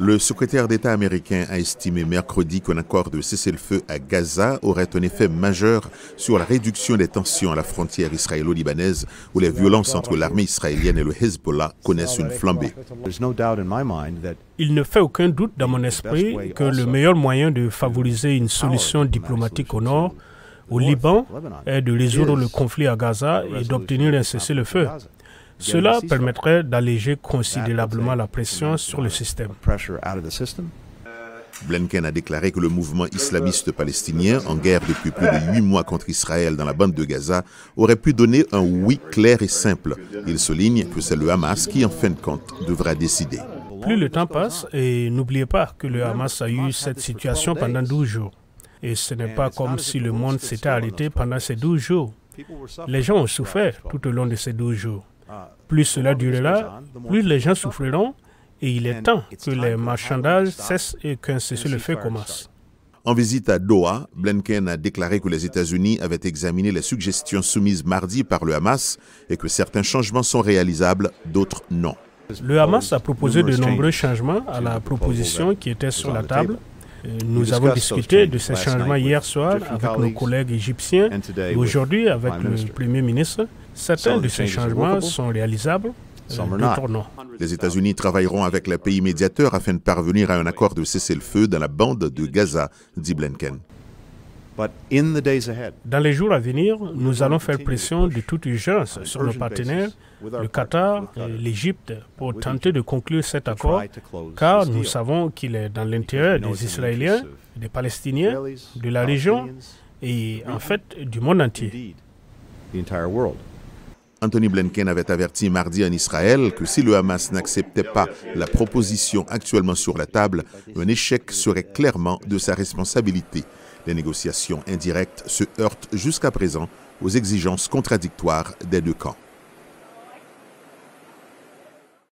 Le secrétaire d'État américain a estimé mercredi qu'un accord de cessez-le-feu à Gaza aurait un effet majeur sur la réduction des tensions à la frontière israélo-libanaise où les violences entre l'armée israélienne et le Hezbollah connaissent une flambée. Il ne fait aucun doute dans mon esprit que le meilleur moyen de favoriser une solution diplomatique au nord, au Liban, est de résoudre le conflit à Gaza et d'obtenir un cessez-le-feu. Cela permettrait d'alléger considérablement la pression sur le système. Blinken a déclaré que le mouvement islamiste palestinien, en guerre depuis plus de 8 mois contre Israël dans la bande de Gaza, aurait pu donner un oui clair et simple. Il souligne que c'est le Hamas qui, en fin de compte, devra décider. Plus le temps passe, et n'oubliez pas que le Hamas a eu cette situation pendant 12 jours. Et ce n'est pas comme si le monde s'était arrêté pendant ces 12 jours. Les gens ont souffert tout au long de ces 12 jours. Plus cela durera, plus les gens souffriront et il est temps que les marchandages cessent et qu'un cessez-le-feu commence. En visite à Doha, Blinken a déclaré que les États-Unis avaient examiné les suggestions soumises mardi par le Hamas et que certains changements sont réalisables, d'autres non. Le Hamas a proposé de nombreux changements à la proposition qui était sur la table. Nous avons discuté de ces changements hier soir avec nos collègues égyptiens et aujourd'hui avec le Premier ministre. Certains de ces changements sont réalisables, d'autres non. Les États-Unis travailleront avec les pays médiateurs afin de parvenir à un accord de cessez-le-feu dans la bande de Gaza, dit Blinken. Dans les jours à venir, nous allons faire pression de toute urgence sur nos partenaires, le Qatar et l'Égypte, pour tenter de conclure cet accord, car nous savons qu'il est dans l'intérêt des Israéliens, des Palestiniens, de la région et en fait du monde entier. Anthony Blinken avait averti mardi en Israël que si le Hamas n'acceptait pas la proposition actuellement sur la table, un échec serait clairement de sa responsabilité. Les négociations indirectes se heurtent jusqu'à présent aux exigences contradictoires des deux camps.